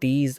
30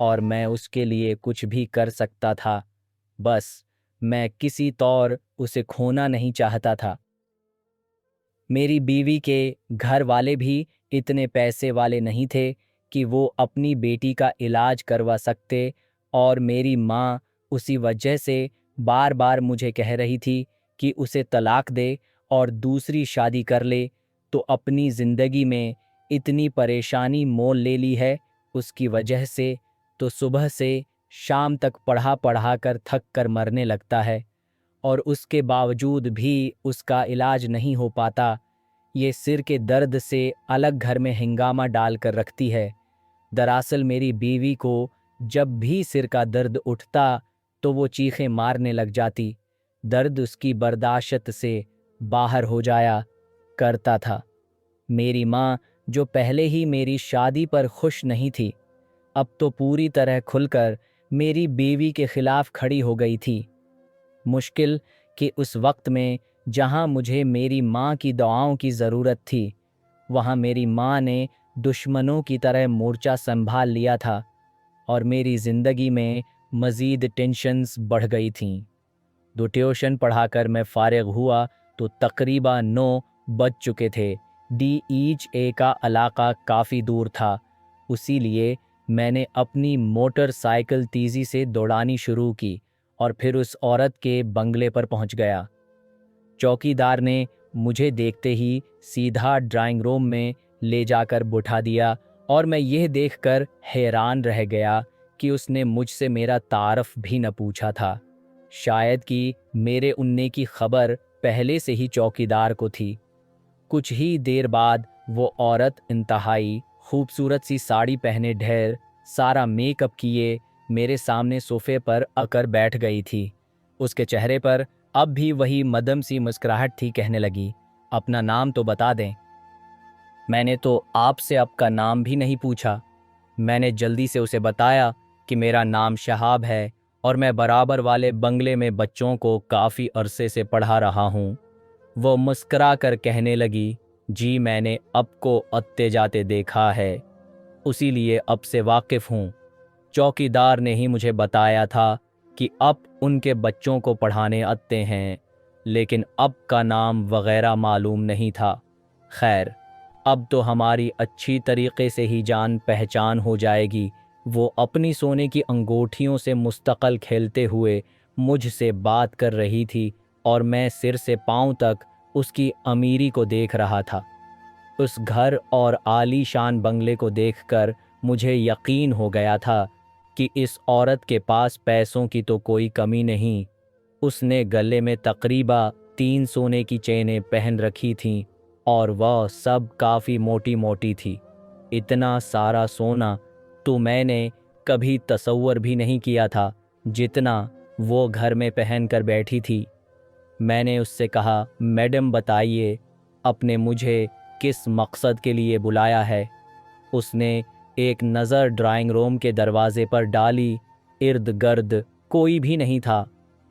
اور میں اس کے لیے کچھ بھی کر سکتا تھا، بس میں کسی طور اسے کھونا نہیں چاہتا تھا۔ میری بیوی کے گھر والے بھی اتنے پیسے والے نہیں تھے کہ وہ اپنی بیٹی کا علاج کروا سکتے، اور میری ماں اسی وجہ سے بار بار مجھے کہہ رہی تھی کہ اسے طلاق دے اور دوسری شادی کر لے۔ تو اپنی زندگی میں اتنی پریشانی مول لے لی ہے اس کی وجہ سے، تو صبح سے شام تک پڑھا کر تھک کر مرنے لگتا ہے، اور اس کے باوجود بھی اس کا علاج نہیں ہو پاتا۔ یہ سر کے درد سے الگ گھر میں ہنگامہ ڈال کر رکھتی ہے۔ دراصل میری بیوی کو جب بھی سر کا درد اٹھتا تو وہ چیخیں مارنے لگ جاتی۔ درد اس کی برداشت سے باہر ہو جایا کرتا تھا۔ میری ماں، جو پہلے ہی میری شادی پر خوش نہیں تھی، اب تو پوری طرح کھل کر میری بیوی کے خلاف کھڑی ہو گئی تھی۔ مشکل کہ اس وقت میں جہاں مجھے میری ماں کی دعاؤں کی ضرورت تھی، وہاں میری ماں نے دشمنوں کی طرح مورچہ سنبھال لیا تھا، اور میری زندگی میں مزید ٹینشنز بڑھ گئی تھیں۔ ٹیوشن پڑھا کر میں فارغ ہوا تو تقریباً 9 بج چکے تھے۔ DHA کا علاقہ کافی دور تھا، اسی لیے میں نے اپنی موٹر سائیکل تیزی سے دوڑانی شروع کی اور پھر اس عورت کے بنگلے پر پہنچ گیا۔ چوکیدار نے مجھے دیکھتے ہی سیدھا ڈرائنگ روم میں لے جا کر بٹھا دیا، اور میں یہ دیکھ کر حیران رہ گیا کہ اس نے مجھ سے میرا تعارف بھی نہ پوچھا تھا۔ شاید کہ میرے اننے کی خبر پہلے سے ہی چوکیدار کو تھی۔ کچھ ہی دیر بعد وہ عورت انتہائی خوبصورت سی ساڑی پہنے ڈھیر سارا میک اپ کیے میرے سامنے صوفے پر آ کر بیٹھ گئی تھی۔ اس کے چہرے پر اب بھی وہی مدھم سی مسکراہٹ تھی۔ کہنے لگی، اپنا نام تو بتا دیں۔ میں نے تو آپ سے آپ کا نام بھی نہیں پوچھا۔ میں نے جلدی سے اسے بتایا کہ میرا نام شہاب ہے اور میں برابر والے بنگلے میں بچوں کو کافی عرصے سے پڑھا رہا ہوں۔ وہ مسکرا کر کہنے لگی، جی میں نے اب کو آتے جاتے دیکھا ہے، اسی لیے اب سے واقف ہوں۔ چوکیدار نے ہی مجھے بتایا تھا کہ اب ان کے بچوں کو پڑھانے آتے ہیں، لیکن اب کا نام وغیرہ معلوم نہیں تھا۔ خیر، اب تو ہماری اچھی طریقے سے ہی جان پہچان ہو جائے گی۔ وہ اپنی سونے کی انگوٹھیوں سے مستقل کھیلتے ہوئے مجھ سے بات کر رہی تھی، اور میں سر سے پاؤں تک اس کی امیری کو دیکھ رہا تھا۔ اس گھر اور عالی شان بنگلے کو دیکھ کر مجھے یقین ہو گیا تھا کہ اس عورت کے پاس پیسوں کی تو کوئی کمی نہیں۔ اس نے گلے میں تقریباً 3 سونے کی چینیں پہن رکھی تھیں، اور وہ سب کافی موٹی موٹی تھی۔ اتنا سارا سونا تو میں نے کبھی تصور بھی نہیں کیا تھا جتنا وہ گھر میں پہن کر بیٹھی تھی۔ میں نے اس سے کہا، میڈم بتائیے آپ نے مجھے کس مقصد کے لیے بلایا ہے؟ اس نے ایک نظر ڈرائنگ روم کے دروازے پر ڈالی، ارد گرد کوئی بھی نہیں تھا،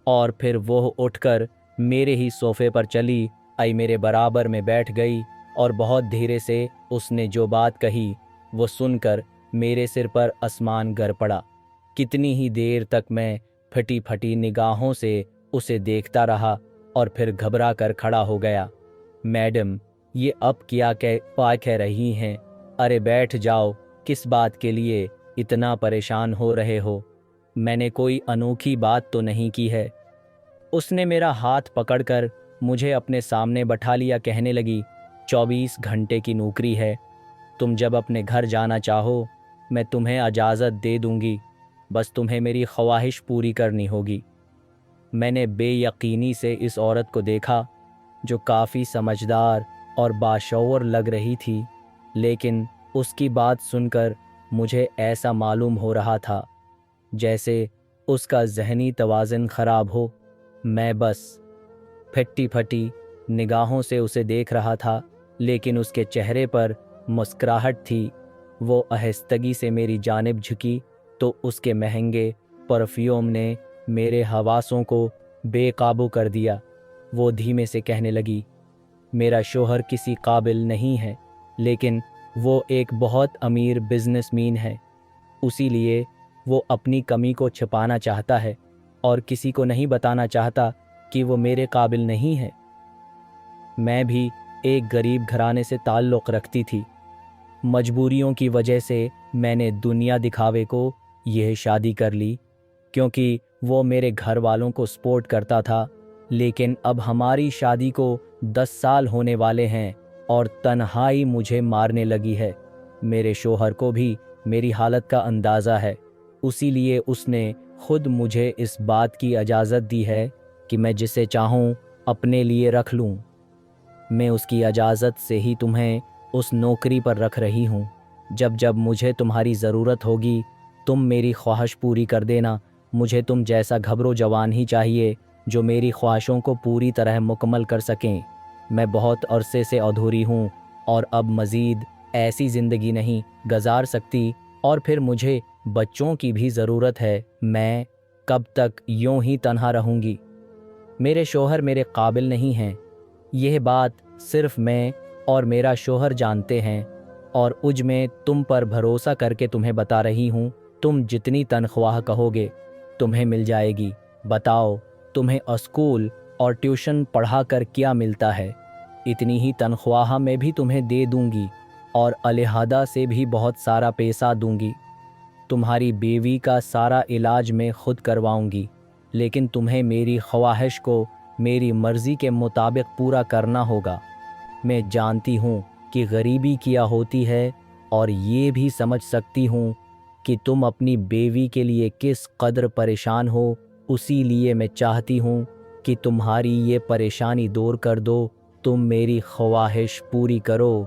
اور پھر وہ اٹھ کر میرے ہی صوفے پر چلی آئی، میرے برابر میں بیٹھ گئی، اور بہت دھیرے سے اس نے جو بات کہی وہ سن کر میرے سر پر آسمان گر پڑا۔ کتنی ہی دیر تک میں پھٹی پھٹی نگاہوں سے اسے دیکھتا رہا، اور پھر گھبرا کر کھڑا ہو گیا۔ میڈم، یہ اب کیا کہہ رہی ہیں؟ ارے بیٹھ جاؤ، کس بات کے لیے اتنا پریشان ہو رہے ہو؟ میں نے کوئی انوکھی بات تو نہیں کی ہے۔ اس نے میرا ہاتھ پکڑ کر مجھے اپنے سامنے بٹھا لیا، کہنے لگی، 24 گھنٹے کی نوکری ہے، تم جب اپنے گھر جانا چاہو میں تمہیں اجازت دے دوں گی، بس تمہیں میری خواہش پوری کرنی ہوگی۔ میں نے بے یقینی سے اس عورت کو دیکھا جو کافی سمجھدار اور باشعور لگ رہی تھی، لیکن اس کی بات سن کر مجھے ایسا معلوم ہو رہا تھا جیسے اس کا ذہنی توازن خراب ہو۔ میں بس پھٹی پھٹی نگاہوں سے اسے دیکھ رہا تھا، لیکن اس کے چہرے پر مسکراہٹ تھی۔ وہ آہستگی سے میری جانب جھکی تو اس کے مہنگے پرفیوم نے میرے حواسوں کو بے قابو کر دیا۔ وہ دھیمے سے کہنے لگی، میرا شوہر کسی قابل نہیں ہے، لیکن وہ ایک بہت امیر بزنس مین ہے، اسی لیے وہ اپنی کمی کو چھپانا چاہتا ہے اور کسی کو نہیں بتانا چاہتا کہ وہ میرے قابل نہیں ہے۔ میں بھی ایک غریب گھرانے سے تعلق رکھتی تھی۔ مجبوریوں کی وجہ سے میں نے دنیا دکھاوے کو یہ شادی کر لی، کیونکہ وہ میرے گھر والوں کو سپورٹ کرتا تھا۔ لیکن اب ہماری شادی کو 10 سال ہونے والے ہیں اور تنہائی مجھے مارنے لگی ہے۔ میرے شوہر کو بھی میری حالت کا اندازہ ہے، اسی لیے اس نے خود مجھے اس بات کی اجازت دی ہے کہ میں جسے چاہوں اپنے لیے رکھ لوں۔ میں اس کی اجازت سے ہی تمہیں اس نوکری پر رکھ رہی ہوں۔ جب جب مجھے تمہاری ضرورت ہوگی تم میری خواہش پوری کر دینا۔ مجھے تم جیسا گھبرو جوان ہی چاہیے جو میری خواہشوں کو پوری طرح مکمل کر سکیں۔ میں بہت عرصے سے ادھوری ہوں اور اب مزید ایسی زندگی نہیں گزار سکتی، اور پھر مجھے بچوں کی بھی ضرورت ہے۔ میں کب تک یوں ہی تنہا رہوں گی؟ میرے شوہر میرے قابل نہیں ہیں، یہ بات صرف میں اور میرا شوہر جانتے ہیں، اور میں تم پر بھروسہ کر کے تمہیں بتا رہی ہوں، تم جتنی تنخواہ کہو گے تمہیں مل جائے گی۔ بتاؤ تمہیں اسکول اور ٹیوشن پڑھا کر کیا ملتا ہے؟ اتنی ہی تنخواہ میں بھی تمہیں دے دوں گی اور علیحدہ سے بھی بہت سارا پیسہ دوں گی۔ تمہاری بیوی کا سارا علاج میں خود کرواؤں گی، لیکن تمہیں میری خواہش کو میری مرضی کے مطابق پورا کرنا ہوگا۔ میں جانتی ہوں کہ غریبی کیا ہوتی ہے، اور یہ بھی سمجھ سکتی ہوں کہ تم اپنی بیوی کے لیے کس قدر پریشان ہو۔ اسی لیے میں چاہتی ہوں کہ تمہاری یہ پریشانی دور کر دو، تم میری خواہش پوری کرو،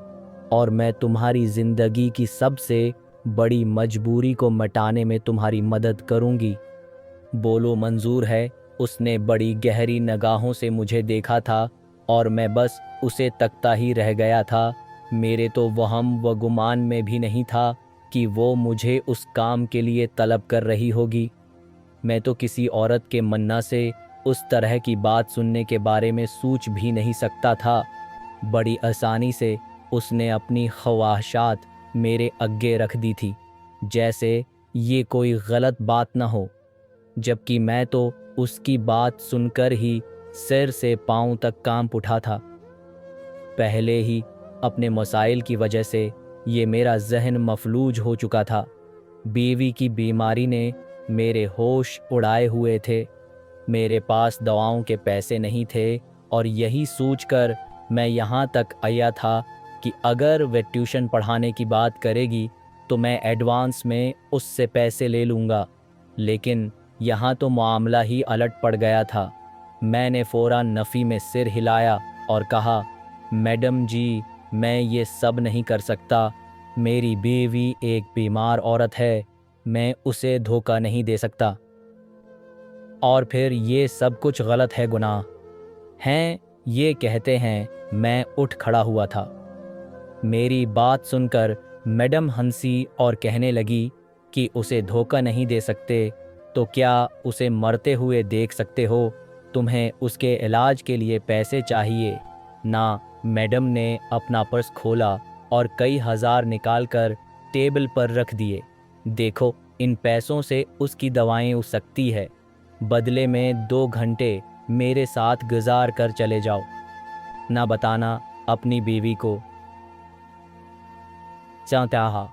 اور میں تمہاری زندگی کی سب سے بڑی مجبوری کو مٹانے میں تمہاری مدد کروں گی۔ بولو منظور ہے؟ اس نے بڑی گہری نگاہوں سے مجھے دیکھا تھا اور میں بس اسے تکتا ہی رہ گیا تھا۔ میرے تو وہم و گمان میں بھی نہیں تھا کہ وہ مجھے اس کام کے لیے طلب کر رہی ہوگی۔ میں تو کسی عورت کے منع سے اس طرح کی بات سننے کے بارے میں سوچ بھی نہیں سکتا تھا۔ بڑی آسانی سے اس نے اپنی خواہشات میرے آگے رکھ دی تھی، جیسے یہ کوئی غلط بات نہ ہو، جبکہ میں تو اس کی بات سن کر ہی سر سے پاؤں تک کانپ اٹھا تھا۔ پہلے ہی اپنے مسائل کی وجہ سے یہ میرا ذہن مفلوج ہو چکا تھا۔ بیوی کی بیماری نے میرے ہوش اڑائے ہوئے تھے، میرے پاس دواؤں کے پیسے نہیں تھے، اور یہی سوچ کر میں یہاں تک آیا تھا کہ اگر وہ ٹیوشن پڑھانے کی بات کرے گی تو میں ایڈوانس میں اس سے پیسے لے لوں گا۔ لیکن یہاں تو معاملہ ہی الٹ پڑ گیا تھا۔ میں نے فوراً نفی میں سر ہلایا اور کہا، میڈم جی، میں یہ سب نہیں کر سکتا۔ میری بیوی ایک بیمار عورت ہے، میں اسے دھوکہ نہیں دے سکتا۔ اور پھر یہ سب کچھ غلط ہے، گناہ ہیں، یہ کہتے ہیں میں اٹھ کھڑا ہوا تھا۔ میری بات سن کر میڈم ہنسی اور کہنے لگی کہ اسے دھوکہ نہیں دے سکتے تو کیا اسے مرتے ہوئے دیکھ سکتے ہو؟ تمہیں اس کے علاج کے لیے پیسے چاہیے نا؟ میڈم نے اپنا پرس کھولا اور کئی ہزار نکال کر ٹیبل پر رکھ دیے۔ دیکھو، ان پیسوں سے اس کی دوائیں ہو سکتی ہے، بدلے میں 2 گھنٹے میرے ساتھ گزار کر چلے جاؤ۔ نہ بتانا اپنی بیوی کو۔ چاہتا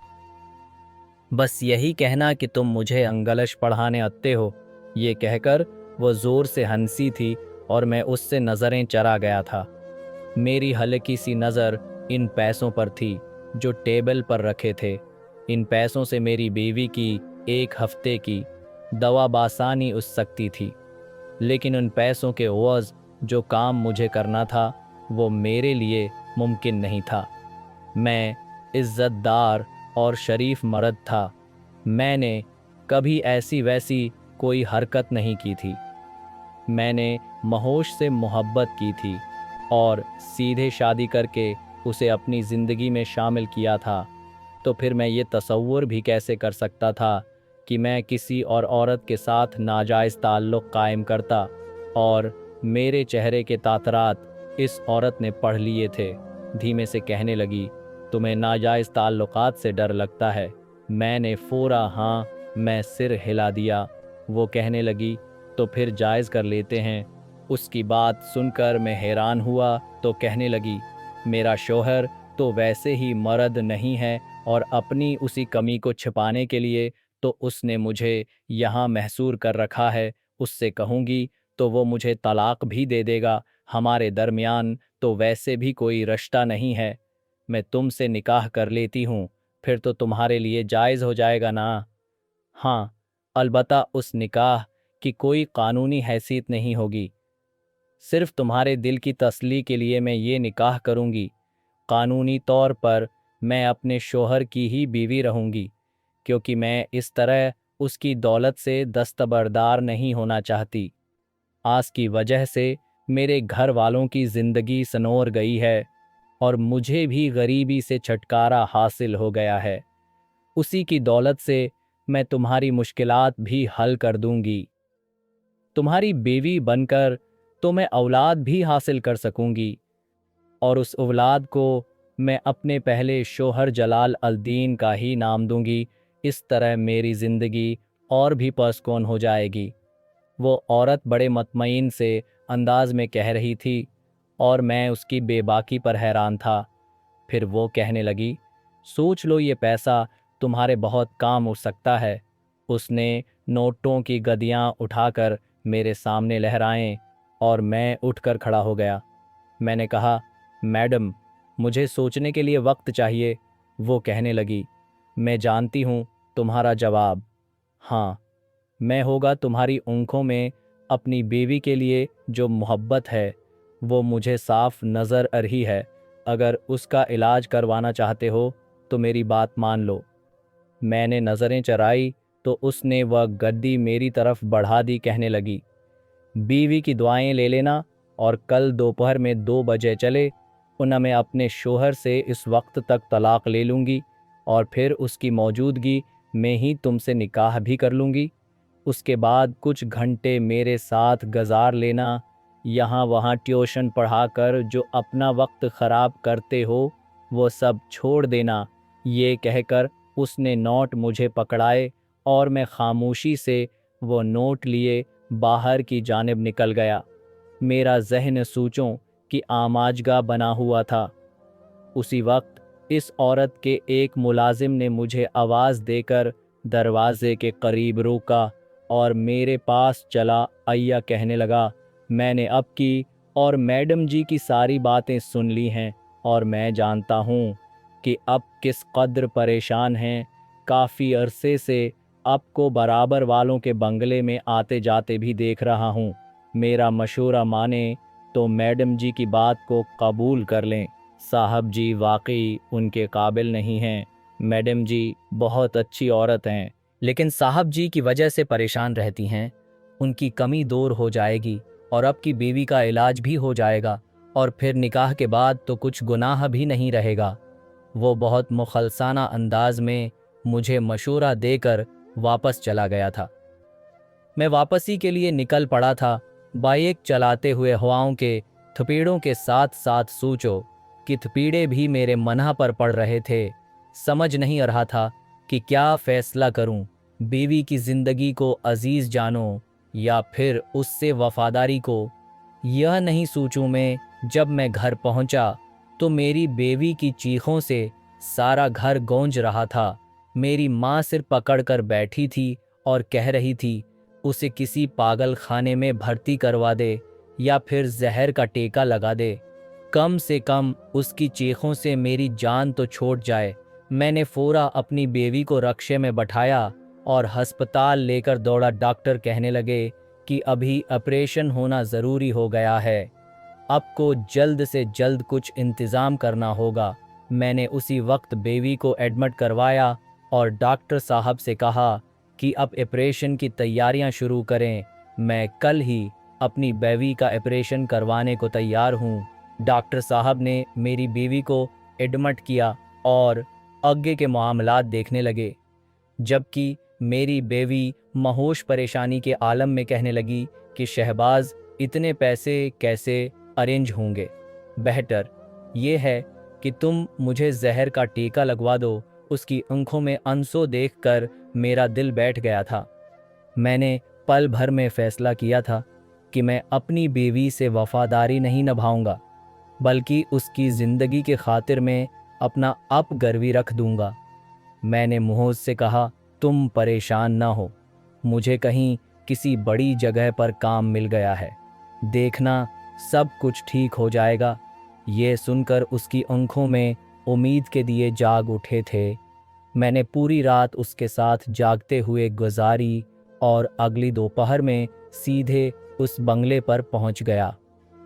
بس یہی کہنا کہ تم مجھے انگلش پڑھانے آتے ہو۔ یہ کہہ کر وہ زور سے ہنسی تھی اور میں اس سے نظریں چرا گیا تھا۔ میری ہلکی سی نظر ان پیسوں پر تھی جو ٹیبل پر رکھے تھے۔ ان پیسوں سے میری بیوی کی 1 ہفتے کی دوا بآسانی اس سکتی تھی، لیکن ان پیسوں کے عوض جو کام مجھے کرنا تھا وہ میرے لیے ممکن نہیں تھا۔ میں عزت دار اور شریف مرد تھا، میں نے کبھی ایسی ویسی کوئی حرکت نہیں کی تھی۔ میں نے مہوش سے محبت کی تھی اور سیدھے شادی کر کے اسے اپنی زندگی میں شامل کیا تھا۔ تو پھر میں یہ تصور بھی کیسے کر سکتا تھا کہ میں کسی اور عورت کے ساتھ ناجائز تعلق قائم کرتا؟ اور میرے چہرے کے تاثرات اس عورت نے پڑھ لیے تھے۔ دھیمے سے کہنے لگی، تمہیں ناجائز تعلقات سے ڈر لگتا ہے؟ میں نے فورا ہاں میں سر ہلا دیا۔ وہ کہنے لگی تو پھر جائز کر لیتے ہیں۔ اس کی بات سن کر میں حیران ہوا تو کہنے لگی میرا شوہر تو ویسے ہی مرد نہیں ہے، اور اپنی اسی کمی کو چھپانے کے لیے تو اس نے مجھے یہاں محصور کر رکھا ہے۔ اس سے کہوں گی تو وہ مجھے طلاق بھی دے دے گا۔ ہمارے درمیان تو ویسے بھی کوئی رشتہ نہیں ہے۔ میں تم سے نکاح کر لیتی ہوں، پھر تو تمہارے لیے جائز ہو جائے گا نا؟ ہاں، البتہ اس نکاح کی کوئی قانونی حیثیت نہیں ہوگی۔ صرف تمہارے دل کی تسلی کے لیے میں یہ نکاح کروں گی۔ قانونی طور پر میں اپنے شوہر کی ہی بیوی رہوں گی، کیونکہ میں اس طرح اس کی دولت سے دستبردار نہیں ہونا چاہتی۔ آس کی وجہ سے میرے گھر والوں کی زندگی سنور گئی ہے، اور مجھے بھی غریبی سے چھٹکارا حاصل ہو گیا ہے۔ اسی کی دولت سے میں تمہاری مشکلات بھی حل کر دوں گی۔ تمہاری بیوی بن کر تو میں اولاد بھی حاصل کر سکوں گی، اور اس اولاد کو میں اپنے پہلے شوہر جلال الدین کا ہی نام دوں گی۔ اس طرح میری زندگی اور بھی پرسکون ہو جائے گی۔ وہ عورت بڑے مطمئن سے انداز میں کہہ رہی تھی، اور میں اس کی بے باکی پر حیران تھا۔ پھر وہ کہنے لگی سوچ لو، یہ پیسہ تمہارے بہت کام ہو سکتا ہے۔ اس نے نوٹوں کی گدیاں اٹھا کر میرے سامنے لہرائیں، اور میں اٹھ کر کھڑا ہو گیا۔ میں نے کہا میڈم، مجھے سوچنے کے لیے وقت چاہیے۔ وہ کہنے لگی میں جانتی ہوں تمہارا جواب۔ ہاں، میں ہوگا تمہاری آنکھوں میں اپنی بیوی کے لیے جو محبت ہے وہ مجھے صاف نظر آ رہی ہے۔ اگر اس کا علاج کروانا چاہتے ہو تو میری بات مان لو۔ میں نے نظریں چرائی تو اس نے وہ گدی میری طرف بڑھا دی، کہنے لگی بیوی کی دعائیں لے لینا، اور کل دوپہر میں 2 بجے چلے انہیں میں اپنے شوہر سے اس وقت تک طلاق لے لوں گی، اور پھر اس کی موجودگی میں ہی تم سے نکاح بھی کر لوں گی۔ اس کے بعد کچھ گھنٹے میرے ساتھ گزار لینا، یہاں وہاں ٹیوشن پڑھا کر جو اپنا وقت خراب کرتے ہو وہ سب چھوڑ دینا۔ یہ کہہ کر اس نے نوٹ مجھے پکڑائے، اور میں خاموشی سے وہ نوٹ لیے باہر کی جانب نکل گیا۔ میرا ذہن سوچوں کی آماجگاہ بنا ہوا تھا۔ اسی وقت اس عورت کے ایک ملازم نے مجھے آواز دے کر دروازے کے قریب روکا، اور میرے پاس چلا آیا کہنے لگا میں نے اب کی اور میڈم جی کی ساری باتیں سن لی ہیں، اور میں جانتا ہوں کہ اب کس قدر پریشان ہیں۔ کافی عرصے سے اب کو برابر والوں کے بنگلے میں آتے جاتے بھی دیکھ رہا ہوں۔ میرا مشورہ مانیں تو میڈم جی کی بات کو قبول کر لیں۔ صاحب جی واقعی ان کے قابل نہیں ہیں۔ میڈم جی بہت اچھی عورت ہیں، لیکن صاحب جی کی وجہ سے پریشان رہتی ہیں۔ ان کی کمی دور ہو جائے گی، اور اب کی بیوی کا علاج بھی ہو جائے گا، اور پھر نکاح کے بعد تو کچھ گناہ بھی نہیں رہے گا۔ وہ بہت مخلصانہ انداز میں مجھے مشورہ دے کر واپس چلا گیا تھا۔ میں واپسی کے لیے نکل پڑا تھا، بائیک چلاتے ہوئے ہواؤں کے تھپیڑوں کے ساتھ ساتھ سوچو کہ تھپیڑے بھی میرے منہ پر پڑ رہے تھے۔ سمجھ نہیں آ رہا تھا کہ کیا فیصلہ کروں، بیوی کی زندگی کو عزیز جانوں یا پھر اس سے وفاداری کو۔ یہ نہیں سوچوں میں جب میں گھر پہنچا تو میری بیوی کی چیخوں سے سارا گھر گونج رہا تھا۔ میری ماں سر پکڑ کر بیٹھی تھی اور کہہ رہی تھی اسے کسی پاگل خانے میں بھرتی کروا دے یا پھر زہر کا ٹیکا لگا دے، کم سے کم اس کی چیخوں سے میری جان تو چھوٹ جائے۔ میں نے فورا اپنی بیوی کو رکشے میں بٹھایا اور ہسپتال لے کر دوڑا۔ ڈاکٹر کہنے لگے کہ ابھی آپریشن ہونا ضروری ہو گیا ہے، اب کو جلد سے جلد کچھ انتظام کرنا ہوگا۔ میں نے اسی وقت بیوی کو ایڈمٹ کروایا اور ڈاکٹر صاحب سے کہا کہ اب آپریشن کی تیاریاں شروع کریں۔ میں کل ہی اپنی بیوی کا آپریشن کروانے کو تیار ہوں۔ ڈاکٹر صاحب نے میری بیوی کو ایڈمٹ کیا اور آگے کے معاملات دیکھنے لگے، جبکہ میری بیوی مہوش پریشانی کے عالم میں کہنے لگی کہ شہباز اتنے پیسے کیسے ارینج ہوں گے؟ بہتر یہ ہے کہ تم مجھے زہر کا ٹیکا لگوا دو اس کی آنکھوں میں آنسو دیکھ کر میرا دل بیٹھ گیا تھا۔ میں نے پل بھر میں فیصلہ کیا تھا کہ میں اپنی بیوی سے وفاداری نہیں نبھاؤں گا، بلکہ اس کی زندگی کے خاطر میں اپنا اپ گروی رکھ دوں گا۔ میں نے محوز سے کہا، تم پریشان نہ ہو، مجھے کہیں کسی بڑی جگہ پر کام مل گیا ہے، دیکھنا سب کچھ ٹھیک ہو جائے گا۔ یہ سن کر اس کی آنکھوں میں امید کے دیے جاگ اٹھے تھے۔ میں نے پوری رات اس کے ساتھ جاگتے ہوئے گزاری اور اگلی دوپہر میں سیدھے اس بنگلے پر پہنچ گیا۔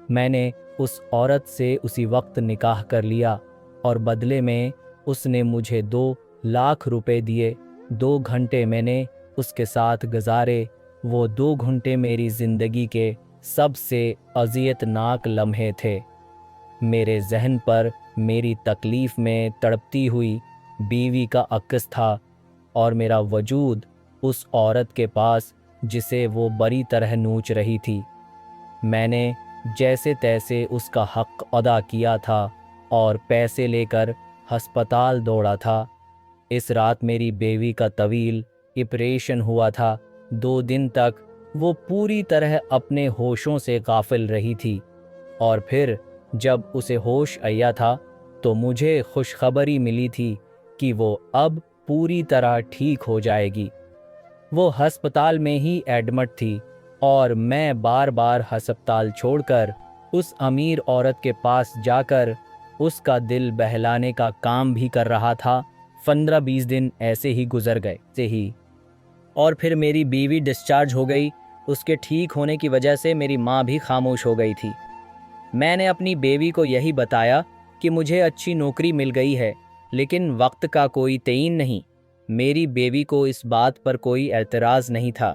میں نے اس عورت سے اسی وقت نکاح کر لیا اور بدلے میں اس نے مجھے 2 لاکھ روپے دیے۔ 2 گھنٹے میں نے اس کے ساتھ گزارے۔ وہ 2 گھنٹے میری زندگی کے سب سے اذیت ناک لمحے تھے۔ میرے ذہن پر میری تکلیف میں تڑپتی ہوئی بیوی کا عکس تھا اور میرا وجود اس عورت کے پاس جسے وہ بری طرح نوچ رہی تھی۔ میں نے جیسے تیسے اس کا حق ادا کیا تھا اور پیسے لے کر ہسپتال دوڑا تھا۔ اس رات میری بیوی کا طویل آپریشن ہوا تھا۔ 2 دن تک وہ پوری طرح اپنے ہوشوں سے غافل رہی تھی، اور پھر جب اسے ہوش آیا تھا تو مجھے خوشخبری ملی تھی کہ وہ اب پوری طرح ٹھیک ہو جائے گی۔ وہ ہسپتال میں ہی ایڈمٹ تھی اور میں بار بار ہسپتال چھوڑ کر اس امیر عورت کے پاس جا کر اس کا دل بہلانے کا کام بھی کر رہا تھا۔ 15-20 دن ایسے ہی گزر گئے اور پھر میری بیوی ڈسچارج ہو گئی۔ اس کے ٹھیک ہونے کی وجہ سے میری ماں بھی خاموش ہو گئی تھی۔ میں نے اپنی بیوی کو یہی بتایا کہ مجھے اچھی نوکری مل گئی ہے، لیکن وقت کا کوئی تعین نہیں۔ میری بیوی کو اس بات پر کوئی اعتراض نہیں تھا،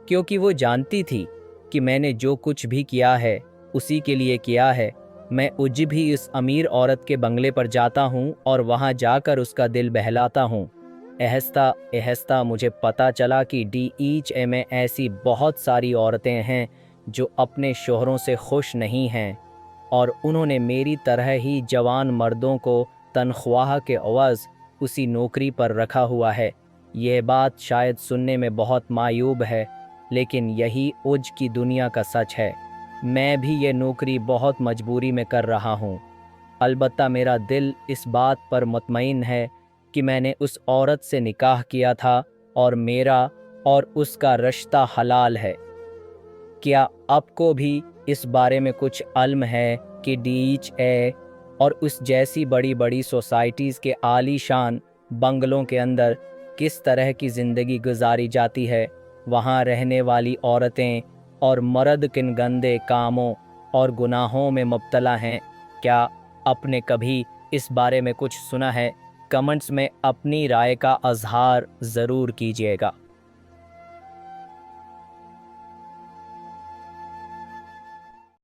کیونکہ وہ جانتی تھی کہ میں نے جو کچھ بھی کیا ہے اسی کے لیے کیا ہے۔ میں اج بھی اس امیر عورت کے بنگلے پر جاتا ہوں اور وہاں جا کر اس کا دل بہلاتا ہوں۔ آہستہ آہستہ مجھے پتہ چلا کہ DHA میں ایسی بہت ساری عورتیں ہیں جو اپنے شوہروں سے خوش نہیں ہیں، اور انہوں نے میری طرح ہی جوان مردوں کو تنخواہ کے عوض اسی نوکری پر رکھا ہوا ہے۔ یہ بات شاید سننے میں بہت معیوب ہے، لیکن یہی اوج کی دنیا کا سچ ہے۔ میں بھی یہ نوکری بہت مجبوری میں کر رہا ہوں۔ البتہ میرا دل اس بات پر مطمئن ہے کہ میں نے اس عورت سے نکاح کیا تھا اور میرا اور اس کا رشتہ حلال ہے۔ کیا آپ کو بھی اس بارے میں کچھ علم ہے کہ DHA اور اس جیسی بڑی بڑی سوسائٹیز کے عالی شان بنگلوں کے اندر کس طرح کی زندگی گزاری جاتی ہے؟ وہاں رہنے والی عورتیں اور مرد کن گندے کاموں اور گناہوں میں مبتلا ہیں؟ کیا آپ نے کبھی اس بارے میں کچھ سنا ہے؟ کمنٹس میں اپنی رائے کا اظہار ضرور کیجیے گا۔